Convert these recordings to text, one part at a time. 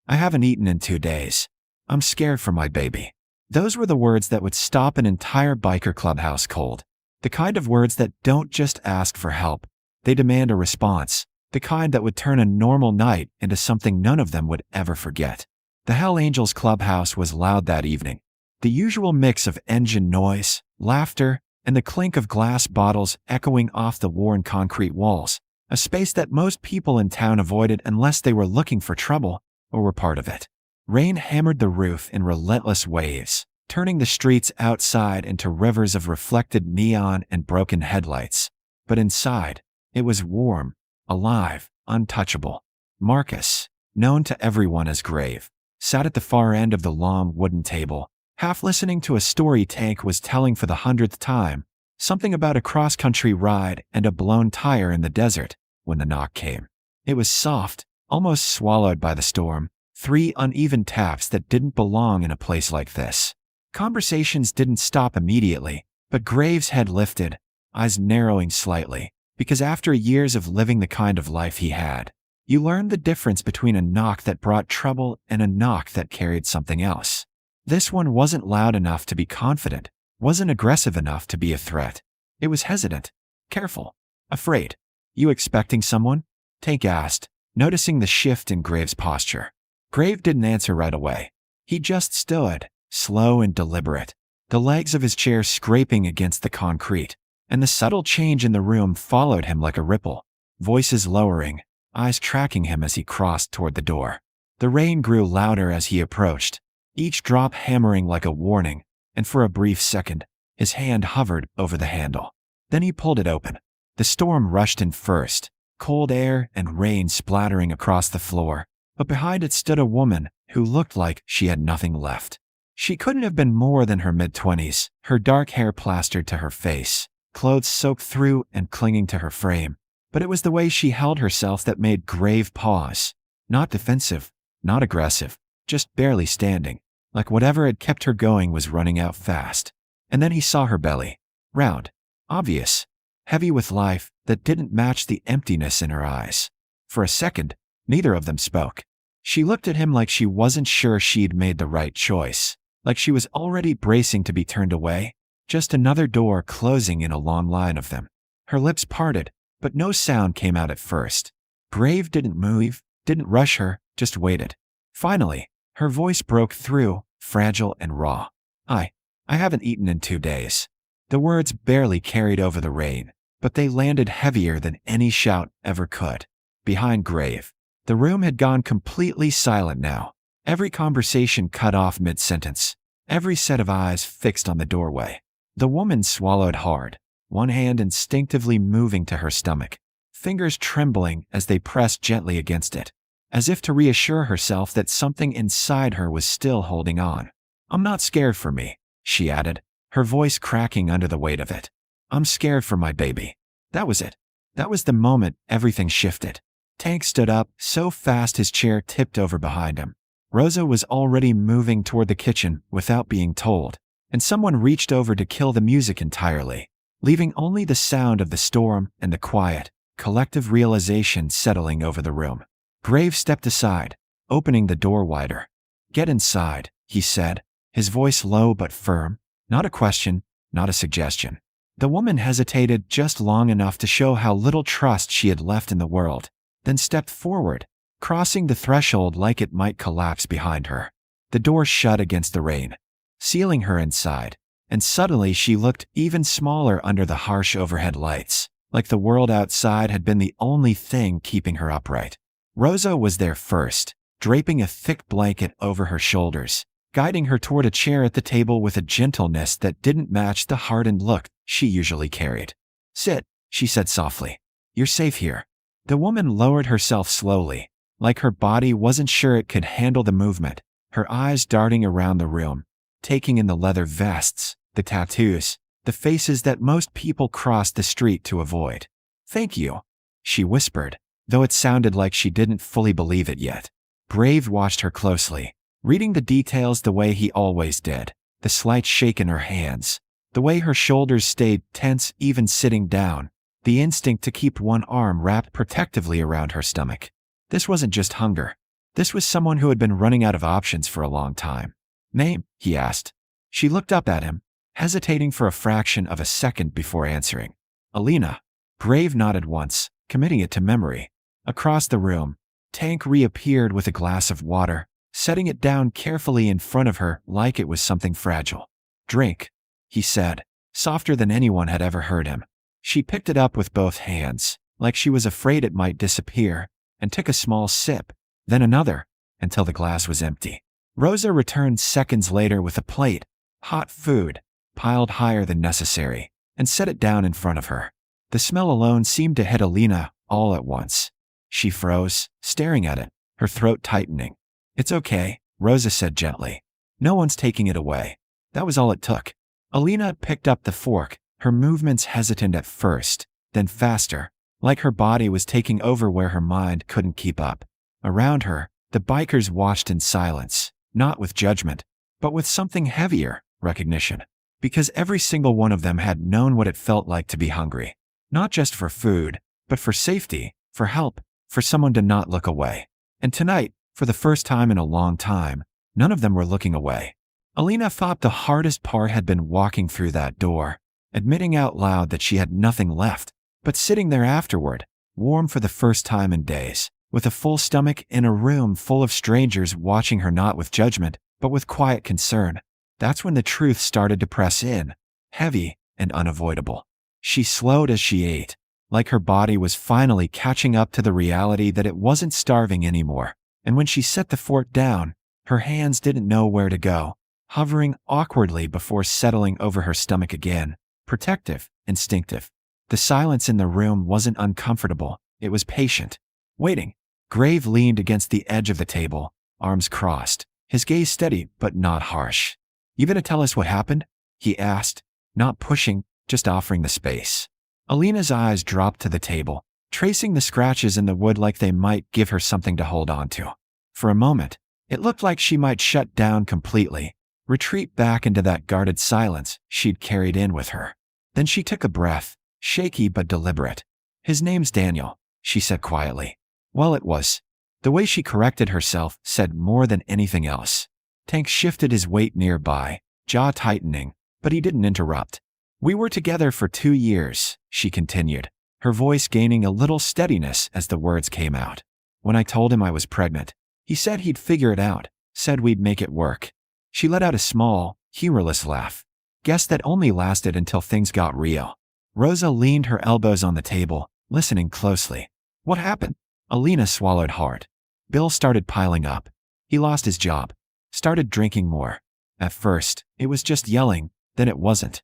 I haven't eaten in 2 days. I'm scared for my baby. Those were the words that would stop an entire biker clubhouse cold. The kind of words that don't just ask for help, they demand a response. The kind that would turn a normal night into something none of them would ever forget. The Hell Angels clubhouse was loud that evening. The usual mix of engine noise, laughter, and the clink of glass bottles echoing off the worn concrete walls, a space that most people in town avoided unless they were looking for trouble or were part of it. Rain hammered the roof in relentless waves, turning the streets outside into rivers of reflected neon and broken headlights. But inside, it was warm, alive, untouchable. Marcus, known to everyone as Grave, sat at the far end of the long wooden table, half listening to a story Tank was telling for the 100th time, something about a cross-country ride and a blown tire in the desert, when the knock came. It was soft, almost swallowed by the storm, 3 uneven taps that didn't belong in a place like this. Conversations didn't stop immediately, but Grave's head lifted, eyes narrowing slightly, because after years of living the kind of life he had, you learned the difference between a knock that brought trouble and a knock that carried something else. This one wasn't loud enough to be confident, wasn't aggressive enough to be a threat. It was hesitant, careful, afraid. You expecting someone? Tank asked, noticing the shift in Grave's posture. Grave didn't answer right away. He just stood, slow and deliberate, the legs of his chair scraping against the concrete, and the subtle change in the room followed him like a ripple, voices lowering, eyes tracking him as he crossed toward the door. The rain grew louder as he approached, each drop hammering like a warning, and for a brief second, his hand hovered over the handle. Then he pulled it open. The storm rushed in first, cold air and rain splattering across the floor, but behind it stood a woman who looked like she had nothing left. She couldn't have been more than her mid-20s, her dark hair plastered to her face, clothes soaked through and clinging to her frame. But it was the way she held herself that made Grave pause. Not defensive, not aggressive, just barely standing, like whatever had kept her going was running out fast. And then he saw her belly. Round, obvious, heavy with life that didn't match the emptiness in her eyes. For a second, neither of them spoke. She looked at him like she wasn't sure she'd made the right choice, like she was already bracing to be turned away, just another door closing in a long line of them. Her lips parted, but no sound came out at first. Grave didn't move, didn't rush her, just waited. Finally, her voice broke through, fragile and raw. I haven't eaten in 2 days. The words barely carried over the rain, but they landed heavier than any shout ever could. Behind Grave, the room had gone completely silent now. Every conversation cut off mid-sentence, every set of eyes fixed on the doorway. The woman swallowed hard, one hand instinctively moving to her stomach, fingers trembling as they pressed gently against it, as if to reassure herself that something inside her was still holding on. I'm not scared for me, she added, her voice cracking under the weight of it. I'm scared for my baby. That was it. That was the moment everything shifted. Tank stood up so fast his chair tipped over behind him. Rosa was already moving toward the kitchen without being told, and someone reached over to kill the music entirely, leaving only the sound of the storm and the quiet, collective realization settling over the room. Grave stepped aside, opening the door wider. Get inside, he said, his voice low but firm, not a question, not a suggestion. The woman hesitated just long enough to show how little trust she had left in the world, then stepped forward, crossing the threshold like it might collapse behind her. The door shut against the rain, sealing her inside, and suddenly she looked even smaller under the harsh overhead lights, like the world outside had been the only thing keeping her upright. Rosa was there first, draping a thick blanket over her shoulders, guiding her toward a chair at the table with a gentleness that didn't match the hardened look she usually carried. Sit, she said softly. You're safe here. The woman lowered herself slowly, like her body wasn't sure it could handle the movement, her eyes darting around the room, taking in the leather vests, the tattoos, the faces that most people crossed the street to avoid. Thank you, she whispered, though it sounded like she didn't fully believe it yet. Grave watched her closely, reading the details the way he always did, the slight shake in her hands, the way her shoulders stayed tense even sitting down, the instinct to keep one arm wrapped protectively around her stomach. This wasn't just hunger. This was someone who had been running out of options for a long time. Name? He asked. She looked up at him, hesitating for a fraction of a second before answering. Alina. Brave nodded once, committing it to memory. Across the room, Tank reappeared with a glass of water, setting it down carefully in front of her like it was something fragile. Drink, he said, softer than anyone had ever heard him. She picked it up with both hands, like she was afraid it might disappear, and took a small sip, then another, until the glass was empty. Rosa returned seconds later with a plate, hot food, piled higher than necessary, and set it down in front of her. The smell alone seemed to hit Alina all at once. She froze, staring at it, her throat tightening. It's okay, Rosa said gently. No one's taking it away. That was all it took. Alina picked up the fork, her movements hesitant at first, then faster, like her body was taking over where her mind couldn't keep up. Around her, the bikers watched in silence, not with judgment, but with something heavier, recognition. Because every single one of them had known what it felt like to be hungry. Not just for food, but for safety, for help, for someone to not look away. And tonight, for the first time in a long time, none of them were looking away. Alina thought the hardest part had been walking through that door, admitting out loud that she had nothing left, but sitting there afterward, warm for the first time in days, with a full stomach in a room full of strangers watching her not with judgment, but with quiet concern. That's when the truth started to press in, heavy and unavoidable. She slowed as she ate, like her body was finally catching up to the reality that it wasn't starving anymore. And when she set the fork down, her hands didn't know where to go, hovering awkwardly before settling over her stomach again, protective, instinctive. The silence in the room wasn't uncomfortable, it was patient. Waiting. Grave leaned against the edge of the table, arms crossed, his gaze steady but not harsh. You gonna tell us what happened? He asked, not pushing, just offering the space. Alina's eyes dropped to the table, tracing the scratches in the wood like they might give her something to hold on to. For a moment, it looked like she might shut down completely, retreat back into that guarded silence she'd carried in with her. Then she took a breath, shaky but deliberate. His name's Daniel, she said quietly. Well, it was. The way she corrected herself said more than anything else. Tank shifted his weight nearby, jaw tightening, but he didn't interrupt. We were together for 2 years, she continued, her voice gaining a little steadiness as the words came out. When I told him I was pregnant, he said he'd figure it out, said we'd make it work. She let out a small, humorless laugh. Guess that only lasted until things got real. Rosa leaned her elbows on the table, listening closely. What happened? Alina swallowed hard. Bill started piling up. He lost his job. Started drinking more. At first, it was just yelling, then it wasn't.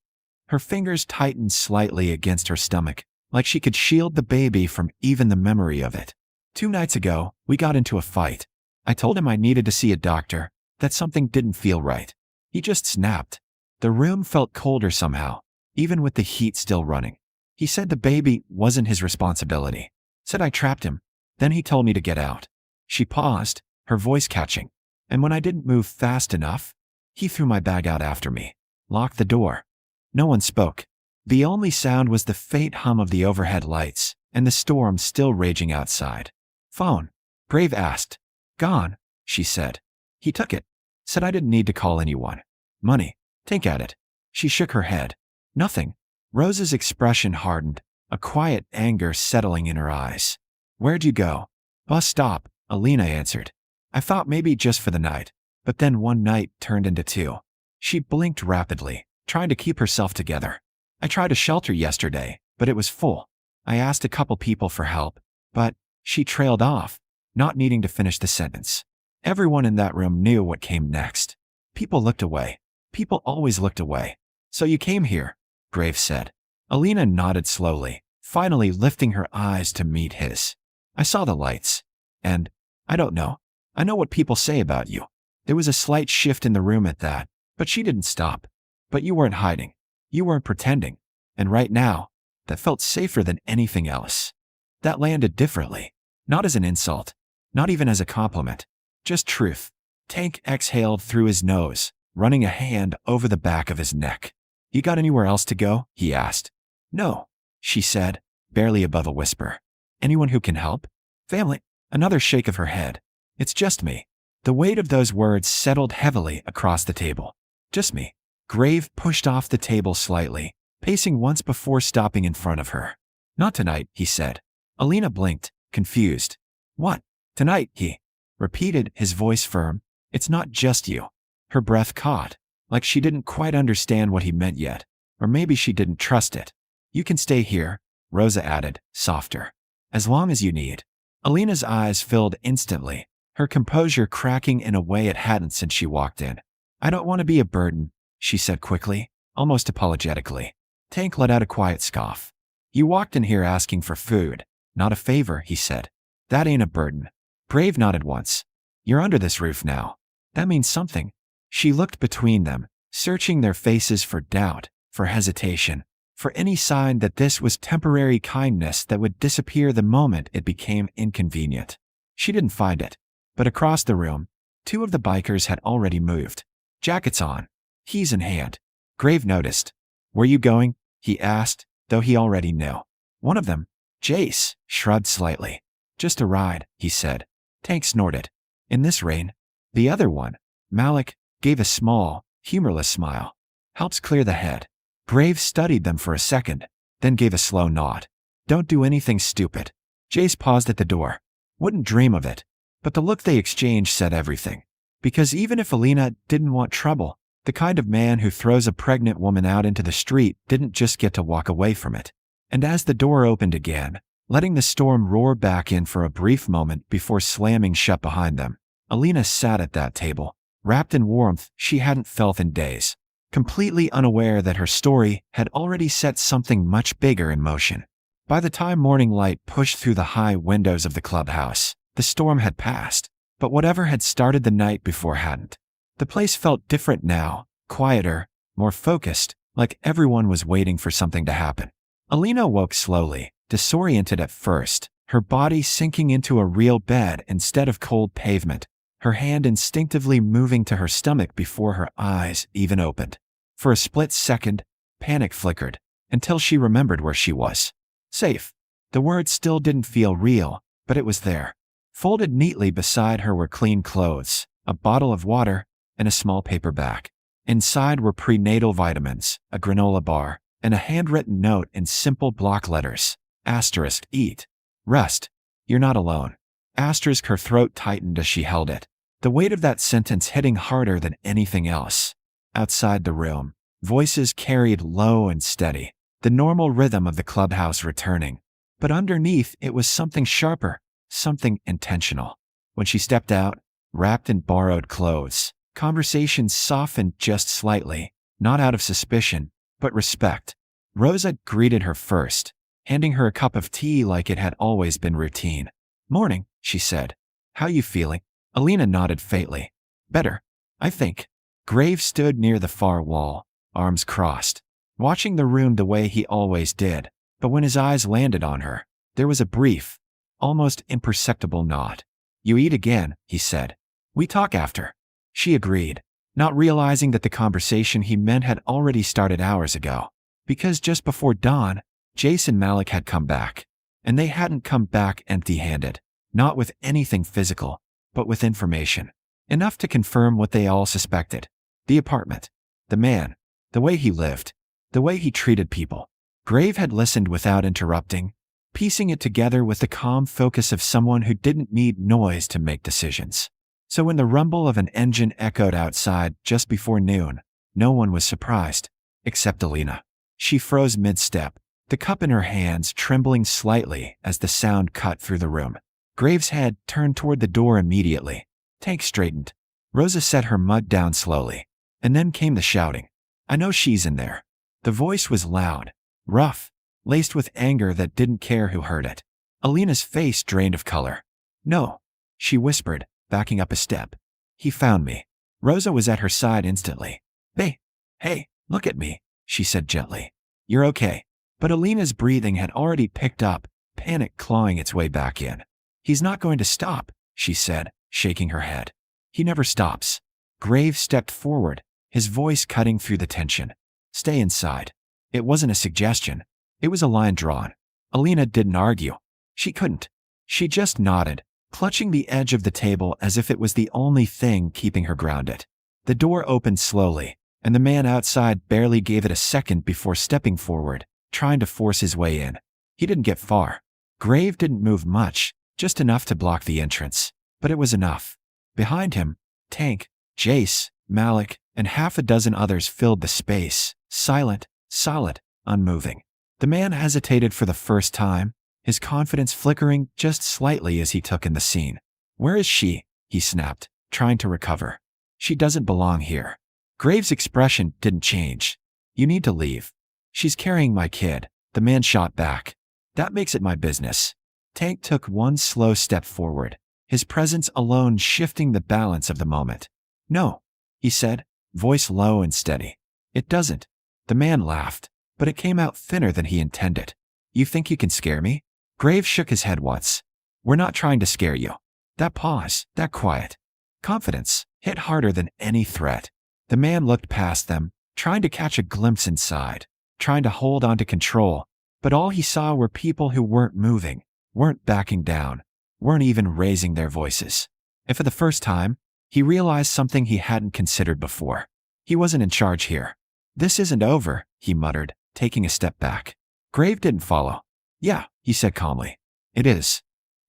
Her fingers tightened slightly against her stomach, like she could shield the baby from even the memory of it. 2 nights ago, we got into a fight. I told him I needed to see a doctor, that something didn't feel right. He just snapped. The room felt colder somehow, even with the heat still running. He said the baby wasn't his responsibility. Said I trapped him. Then he told me to get out. She paused, her voice catching. And when I didn't move fast enough, he threw my bag out after me. Locked the door. No one spoke. The only sound was the faint hum of the overhead lights and the storm still raging outside. Phone. Brave asked. Gone, she said. He took it. Said I didn't need to call anyone. Money. Think at it. She shook her head. Nothing. Rosa's expression hardened, a quiet anger settling in her eyes. Where'd you go? Bus stop, Alina answered. I thought maybe just for the night, but then one night turned into 2. She blinked rapidly, trying to keep herself together. I tried a shelter yesterday, but it was full. I asked a couple people for help, but she trailed off, not needing to finish the sentence. Everyone in that room knew what came next. People looked away. People always looked away. So you came here, Grave said. Alina nodded slowly, finally lifting her eyes to meet his. I saw the lights. And, I don't know. I know what people say about you. There was a slight shift in the room at that, but she didn't stop. But you weren't hiding. You weren't pretending. And right now, that felt safer than anything else. That landed differently. Not as an insult. Not even as a compliment. Just truth. Tank exhaled through his nose, running a hand over the back of his neck. You got anywhere else to go? He asked. No, she said, barely above a whisper. Anyone who can help? Family. Another shake of her head. It's just me. The weight of those words settled heavily across the table. Just me. Grave pushed off the table slightly, pacing once before stopping in front of her. Not tonight, he said. Alina blinked, confused. What? Tonight, he repeated, his voice firm. It's not just you. Her breath caught, like she didn't quite understand what he meant yet, or maybe she didn't trust it. You can stay here, Rosa added, softer. As long as you need. Alina's eyes filled instantly, her composure cracking in a way it hadn't since she walked in. I don't want to be a burden, she said quickly, almost apologetically. Tank let out a quiet scoff. You walked in here asking for food, not a favor, he said. That ain't a burden. Brave nodded once. You're under this roof now. That means something. She looked between them, searching their faces for doubt, for hesitation, for any sign that this was temporary kindness that would disappear the moment it became inconvenient. She didn't find it. But across the room, two of the bikers had already moved. Jackets on. Keys in hand. Grave noticed. Where you going? He asked, though he already knew. One of them, Jace, shrugged slightly. Just a ride, he said. Tank snorted. In this rain? The other one, Malik, gave a small, humorless smile. Helps clear the head. Grave studied them for a second, then gave a slow nod. Don't do anything stupid. Jace paused at the door. Wouldn't dream of it. But the look they exchanged said everything. Because even if Alina didn't want trouble, the kind of man who throws a pregnant woman out into the street didn't just get to walk away from it. And as the door opened again, letting the storm roar back in for a brief moment before slamming shut behind them, Alina sat at that table, wrapped in warmth she hadn't felt in days, completely unaware that her story had already set something much bigger in motion. By the time morning light pushed through the high windows of the clubhouse, the storm had passed, but whatever had started the night before hadn't. The place felt different now, quieter, more focused, like everyone was waiting for something to happen. Alina woke slowly, disoriented at first, her body sinking into a real bed instead of cold pavement, her hand instinctively moving to her stomach before her eyes even opened. For a split second, panic flickered, until she remembered where she was. Safe. The word still didn't feel real, but it was there. Folded neatly beside her were clean clothes, a bottle of water, and a small paper bag. Inside were prenatal vitamins, a granola bar, and a handwritten note in simple block letters. Asterisk, eat. Rest. You're not alone. Asterisk, her throat tightened as she held it, the weight of that sentence hitting harder than anything else. Outside the room, voices carried low and steady, the normal rhythm of the clubhouse returning. But underneath it was something sharper, something intentional. When she stepped out, wrapped in borrowed clothes, conversations softened just slightly, not out of suspicion, but respect. Rosa greeted her first, handing her a cup of tea like it had always been routine. Morning, she said. How you feeling? Alina nodded faintly. Better, I think. Grave stood near the far wall, arms crossed, watching the room the way he always did, but when his eyes landed on her, there was a brief, almost imperceptible nod. You eat again, he said. We talk after. She agreed, not realizing that the conversation he meant had already started hours ago, because just before dawn, Jace and Malik had come back, and they hadn't come back empty-handed, not with anything physical, but with information, enough to confirm what they all suspected. The apartment, the man, the way he lived, the way he treated people. Grave had listened without interrupting, piecing it together with the calm focus of someone who didn't need noise to make decisions. So when the rumble of an engine echoed outside just before noon, no one was surprised, except Alina. She froze mid-step, the cup in her hands trembling slightly as the sound cut through the room. Grave's head turned toward the door immediately. Tank straightened. Rosa set her mug down slowly, and then came the shouting. I know she's in there. The voice was loud, rough, laced with anger that didn't care who heard it. Alina's face drained of color. No, she whispered, backing up a step. He found me. Rosa was at her side instantly. Hey, look at me, she said gently. You're okay. But Alina's breathing had already picked up, panic clawing its way back in. He's not going to stop, she said, shaking her head. He never stops. Grave stepped forward, his voice cutting through the tension. Stay inside. It wasn't a suggestion. It was a line drawn. Alina didn't argue. She couldn't. She just nodded, clutching the edge of the table as if it was the only thing keeping her grounded. The door opened slowly, and the man outside barely gave it a second before stepping forward, trying to force his way in. He didn't get far. Grave didn't move much, just enough to block the entrance. But it was enough. Behind him, Tank, Jace, Malik, and half a dozen others filled the space, silent, solid, unmoving. The man hesitated for the first time, his confidence flickering just slightly as he took in the scene. "Where is she?" he snapped, trying to recover. "She doesn't belong here." Graves' expression didn't change. "You need to leave." "She's carrying my kid," the man shot back. "That makes it my business." Tank took one slow step forward, his presence alone shifting the balance of the moment. "No," he said, voice low and steady. "It doesn't." The man laughed, but it came out thinner than he intended. "You think you can scare me?" Graves shook his head once. "We're not trying to scare you." That pause, that quiet confidence, hit harder than any threat. The man looked past them, trying to catch a glimpse inside, trying to hold on to control, but all he saw were people who weren't moving, weren't backing down, weren't even raising their voices. And for the first time, he realized something he hadn't considered before. He wasn't in charge here. "This isn't over," he muttered, taking a step back. Grave didn't follow. "Yeah," he said calmly. "It is."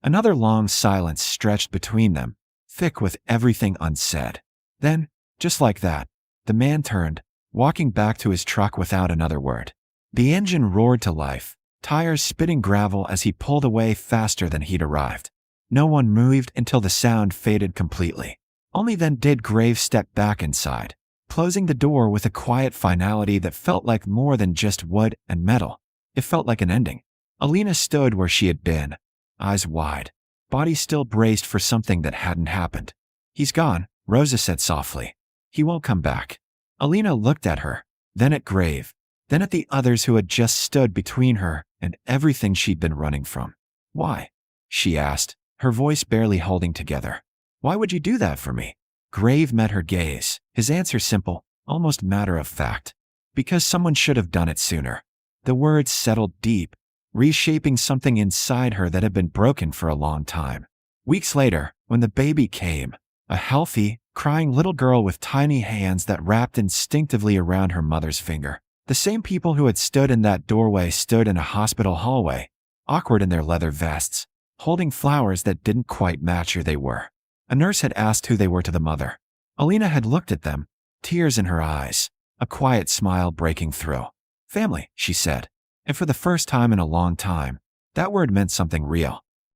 Another long silence stretched between them, thick with everything unsaid. Then, just like that, the man turned, walking back to his truck without another word. The engine roared to life, tires spitting gravel as he pulled away faster than he'd arrived. No one moved until the sound faded completely. Only then did Graves step back inside, closing the door with a quiet finality that felt like more than just wood and metal. It felt like an ending. Alina stood where she had been, eyes wide, body still braced for something that hadn't happened. "He's gone," Rosa said softly. "He won't come back." Alina looked at her, then at Grave, then at the others who had just stood between her and everything she'd been running from. "Why?" she asked, her voice barely holding together. "Why would you do that for me?" Grave met her gaze, his answer simple, almost matter of fact. "Because someone should have done it sooner." The words settled deep, reshaping something inside her that had been broken for a long time. Weeks later, when the baby came, a healthy, crying little girl with tiny hands that wrapped instinctively around her mother's finger. The same people who had stood in that doorway stood in a hospital hallway, awkward in their leather vests, holding flowers that didn't quite match who they were. A nurse had asked who they were to the mother. Alina had looked at them, tears in her eyes, a quiet smile breaking through. "Family," she said. And for the first time in a long time, that word meant something real.